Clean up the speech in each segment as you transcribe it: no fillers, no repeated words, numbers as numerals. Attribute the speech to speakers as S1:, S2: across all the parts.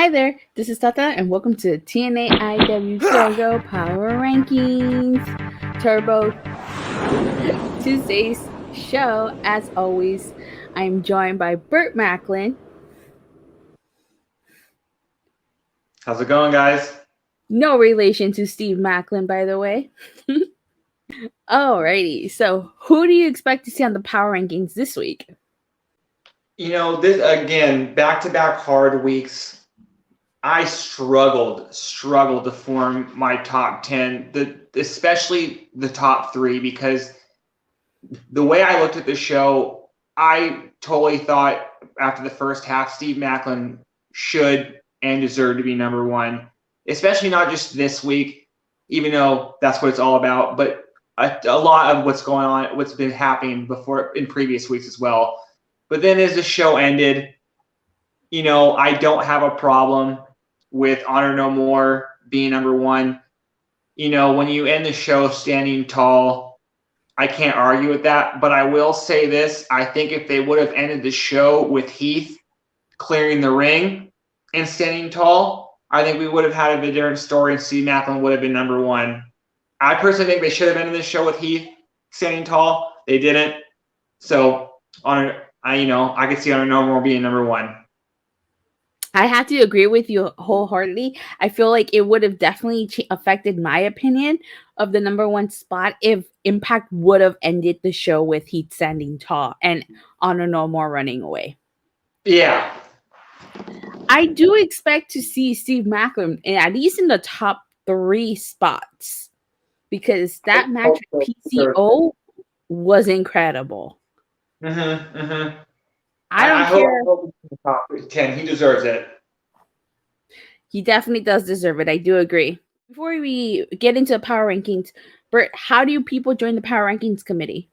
S1: Hi there, this is Datila, and welcome to TNAIW GoGoPower Rankings Turbo Tuesday's show. As always, I'm joined by Burt Maclin.
S2: How's it going, guys?
S1: No relation to Steve Maclin, by the way. Alrighty, so who do you expect to see on the Power Rankings this week?
S2: This again, back-to-back hard weeks. I struggled to form my top 10, especially the top 3, because the way I looked at the show, I totally thought after the first half, Steve Maclin should and deserved to be number 1, especially not just this week, even though that's what it's all about, but a lot of what's going on, what's been happening before in previous weeks as well. But then as the show ended, I don't have a problem with Honor No More being number 1. When you end the show standing tall, I can't argue with that. But I will say this. I think if they would have ended the show with Heath clearing the ring and standing tall, I think we would have had a different story and Steve Maclin would have been number 1. I personally think they should have ended the show with Heath standing tall. They didn't. So I could see Honor No More being number 1.
S1: I have to agree with you wholeheartedly. I feel like it would have definitely affected my opinion of the number 1 spot if Impact would have ended the show with Heat standing tall and Honor No More running away.
S2: Yeah.
S1: I do expect to see Steve Maclin at least in the top 3 spots because that match with PCO was incredible. I don't care.
S2: Hope he's in the top 10. He deserves it.
S1: He definitely does deserve it. I do agree. Before we get into the Power Rankings, Burt, how do people join the Power Rankings committee?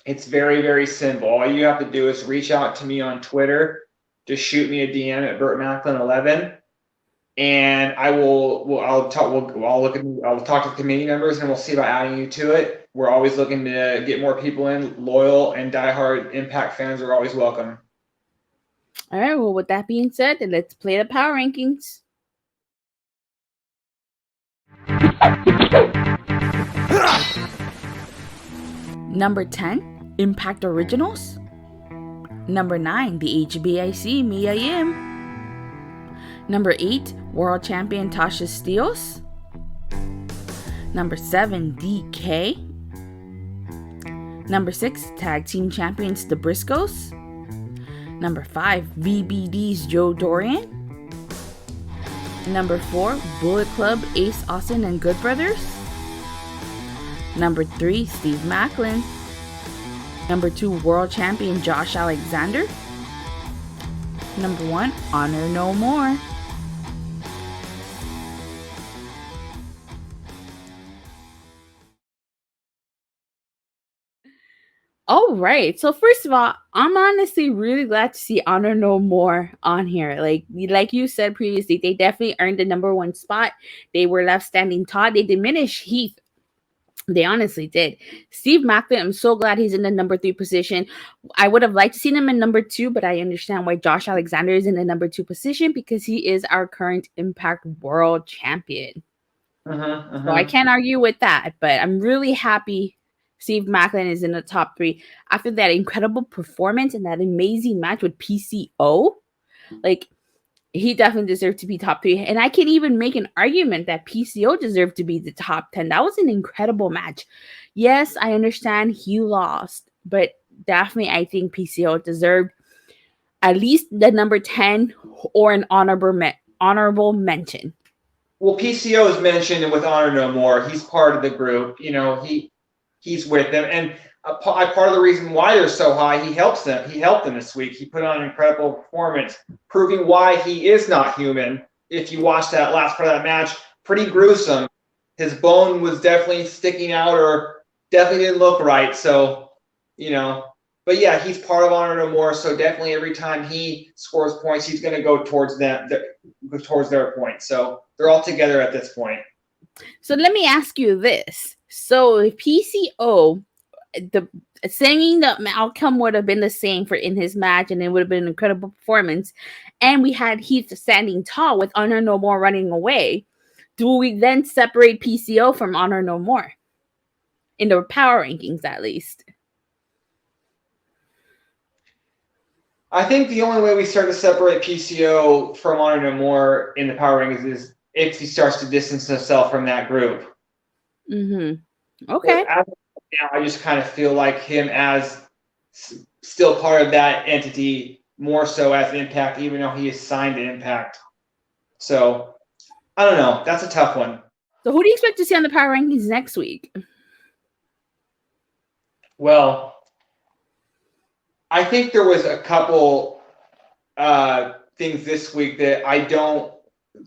S2: It's very, very simple. All you have to do is reach out to me on Twitter. Just shoot me a DM at Burt Maclin 11, and I'll talk to the committee members, and we'll see about adding you to it. We're always looking to get more people in. Loyal and diehard Impact fans are always welcome.
S1: All right. Well, with that being said, let's play the Power Rankings. Number 10, Impact Originals. Number 9, the HBIC, Mia Yim. Number 8, World Champion Tasha Steeles. Number 7, DK. Number 6, Tag Team Champions The Briscoes. Number 5, VBD's Joe Dorian. Number 4, Bullet Club Ace Austin and Good Brothers. Number 3, Steve Maclin. Number 2, World Champion Josh Alexander. Number 1, Honor No More. All right. So first of all, I'm honestly really glad to see Honor No More on here. Like you said previously, they definitely earned the number 1 spot. They were left standing tall. They diminished Heath. They honestly did. Steve Maclin, I'm so glad he's in the number 3 position. I would have liked to see him in number 2, but I understand why Josh Alexander is in the number 2 position because he is our current Impact World Champion. So I can't argue with that, but I'm really happy Steve Maclin is in the top 3 after that incredible performance and that amazing match with PCO. Like, he definitely deserved to be top 3. And I can even make an argument that PCO deserved to be the top 10. That was an incredible match. Yes, I understand he lost, but definitely I think PCO deserved at least the number 10 or an honorable mention.
S2: Well, PCO is mentioned with Honor No More. He's part of the group. He's with them, and part of the reason why they're so high, he helped them this week. He put on an incredible performance, proving why he is not human. If you watch that last part of that match, pretty gruesome. His bone was definitely sticking out, or definitely didn't look right. So, but yeah, he's part of Honor No More. So definitely every time he scores points, he's going to go towards them, towards their points. So they're all together at this point.
S1: So let me ask you this. So if PCO, saying the outcome would have been the same for in his match, and it would have been an incredible performance. And we had Heath standing tall with Honor No More running away. Do we then separate PCO from Honor No More in the power rankings, at least?
S2: I think the only way we start to separate PCO from Honor No More in the power rankings is if he starts to distance himself from that group.
S1: Okay.
S2: But as of now, I just kind of feel like him as still part of that entity, more so as Impact, even though he is signed to Impact. So I don't know. That's a tough one.
S1: So who do you expect to see on the power rankings next week?
S2: Well, I think there was a couple things this week that I don't,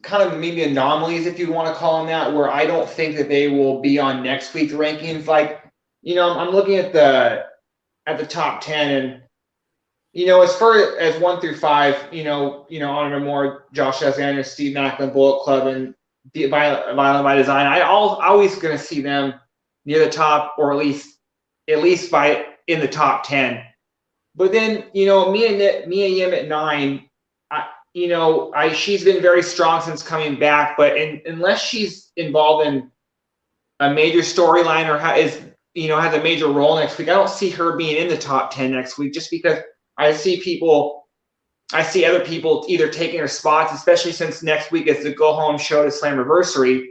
S2: kind of maybe anomalies, if you want to call them that, where I don't think that they will be on next week's rankings. Like, I'm looking at the top 10, and as far as 1 through 5, Honor No More, Josh Alexander, Steve Maclin, Bullet Club, and Violent by Design. I always going to see them near the top, or at least by in the top 10. But then, Mia Yim at 9, she's been very strong since coming back. But unless she's involved in a major storyline or has a major role next week, I don't see her being in the top 10 next week. Just because I see other people either taking her spots, especially since next week is the go home show to Slammiversary.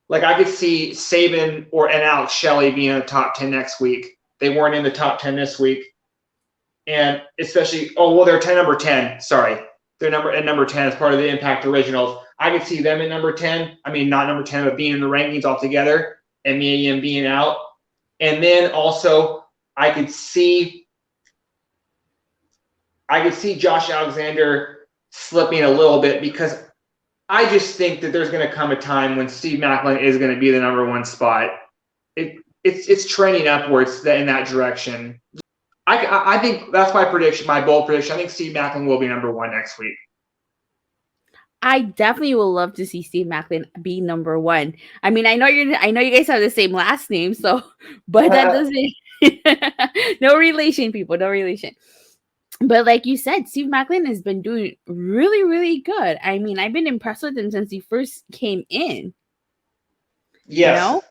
S2: Like, I could see Sabin and Alex Shelley being in the top 10 next week. They weren't in the top 10 this week. And especially, they're number 10. Sorry. They're number 10 as part of the Impact Originals. I could see them in number 10. I mean, not number 10, but being in the rankings altogether, and Mia Yim being out. And then also, I could see Josh Alexander slipping a little bit, because I just think that there's going to come a time when Steve Maclin is going to be the number 1 spot. It's trending upwards in that direction. I think that's my prediction, my bold prediction. I think Steve Maclin will be number 1 next week.
S1: I definitely will love to see Steve Maclin be number 1. I mean, I know you guys have the same last name, but that doesn't. No relation, people. No relation. But like you said, Steve Maclin has been doing really, really good. I mean, I've been impressed with him since he first came in.
S2: Yes.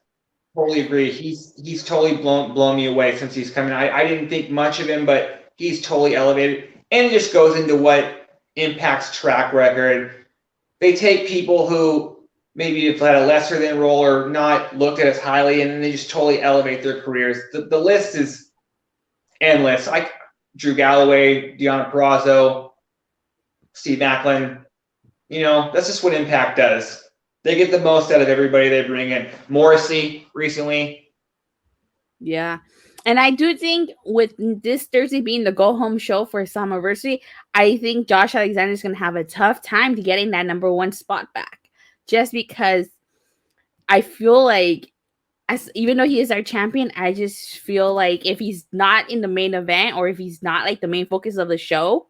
S2: Totally agree. He's totally blown me away since he's coming. I didn't think much of him, but he's totally elevated. And it just goes into what Impact's track record. They take people who maybe have had a lesser than role or not looked at as highly, and then they just totally elevate their careers. The list is endless. Drew Galloway, Deonna Purrazzo, Steve Maclin. That's just what Impact does. They get the most out of everybody they bring in. Morrissey recently.
S1: Yeah. And I do think with this Thursday being the go-home show for Slammiversary, I think Josh Alexander is going to have a tough time to getting that number 1 spot back. Just because I feel like, even though he is our champion, I just feel like if he's not in the main event, or if he's not like the main focus of the show,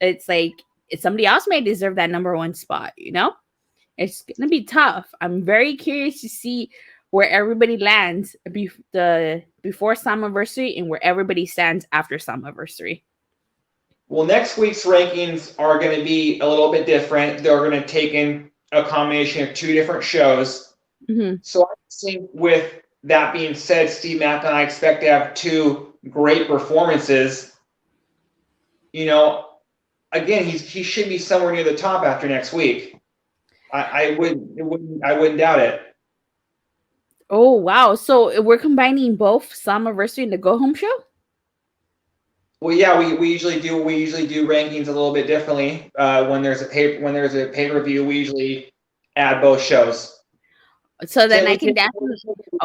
S1: it's like somebody else may deserve that number 1 spot, It's going to be tough. I'm very curious to see where everybody lands before Slammiversary and where everybody stands after Slammiversary.
S2: Well, next week's rankings are going to be a little bit different. They're going to take in a combination of 2 different shows.
S1: Mm-hmm.
S2: So I think, with that being said, Steve Maclin, I expect to have 2 great performances. Again, he should be somewhere near the top after next week. I wouldn't doubt it.
S1: Oh wow! So we're combining both Slammiversary and the Go Home show.
S2: Well, yeah, we usually do rankings a little bit differently. When there's a pay-per-view, we usually add both shows.
S1: So then I can definitely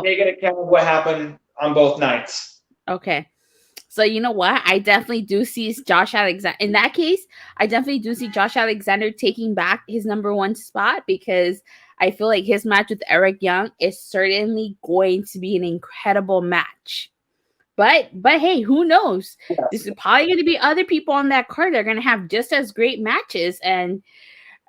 S2: take into account of what happened on both nights.
S1: Okay. So you know what? I definitely do see Josh Alexander. In that case, I definitely do see Josh Alexander taking back his number 1 spot, because I feel like his match with Eric Young is certainly going to be an incredible match. But hey, who knows? Yes. There's probably going to be other people on that card that are going to have just as great matches, and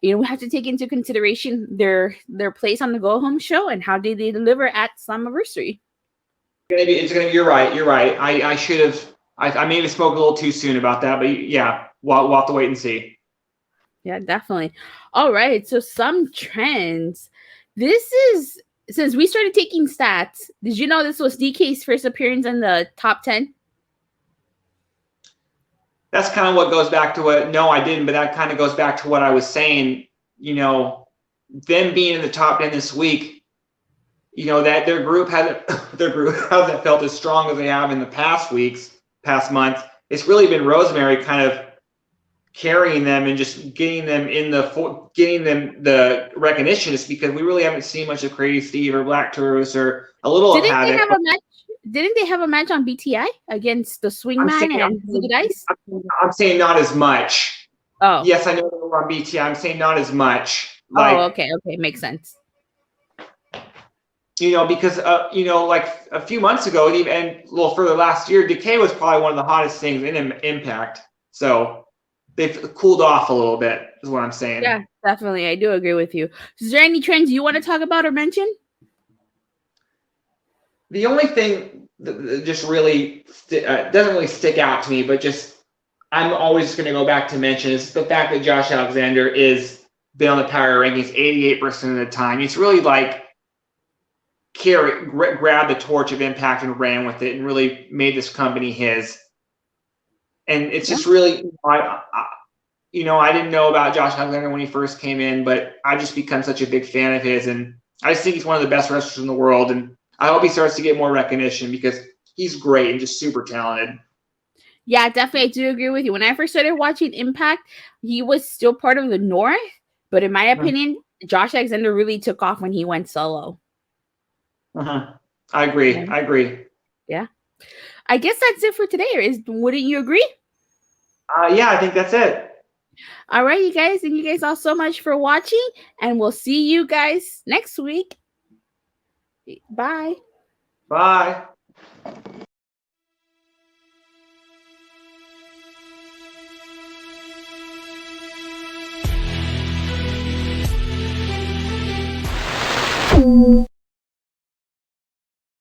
S1: we have to take into consideration their place on the Go Home show and how they deliver at Slammiversary.
S2: It's gonna be. You're right. You're right. I should have. I maybe spoke a little too soon about that, but yeah, we'll have to wait and see.
S1: Yeah, definitely. All right. So some trends. This is since we started taking stats. Did you know this was DK's first appearance in the top 10?
S2: That's kind of what goes back to what. No, I didn't, but that kind of goes back to what I was saying. Them being in the top 10 this week. That their group hasn't felt as strong as they have in the past months. It's really been Rosemary kind of carrying them and just getting them the recognition, is because we really haven't seen much of Crazy Steve or Black Tourist or a little of Haddock.
S1: Didn't they have a match on BTI against the Swingman and Ziggy Dice?
S2: I'm saying not as much.
S1: Oh.
S2: Yes, I know they were on BTI. I'm saying not as much.
S1: Okay. Makes sense.
S2: Because like a few months ago, and a little further last year, Decay was probably one of the hottest things in Impact. So they've cooled off a little bit, is what I'm saying.
S1: Yeah, definitely. I do agree with you. Is there any trends you want to talk about or mention?
S2: The only thing that just really doesn't really stick out to me, but just I'm always just going to go back to mention, is the fact that Josh Alexander is been on the power rankings 88% of the time. He's really like grabbed the torch of Impact and ran with it and really made this company his. And it's just really, I didn't know about Josh Alexander when he first came in, but I've just become such a big fan of his, and I just think he's one of the best wrestlers in the world, and I hope he starts to get more recognition because he's great and just super talented.
S1: Yeah, definitely. I do agree with you. When I first started watching Impact, he was still part of the North, but in my opinion, Josh Alexander really took off when he went solo.
S2: I agree. Yeah. I agree.
S1: Yeah. I guess that's it for today. Wouldn't you agree?
S2: Yeah, I think that's it.
S1: All right, you guys. Thank you guys all so much for watching, and we'll see you guys next week. Bye.
S2: Bye.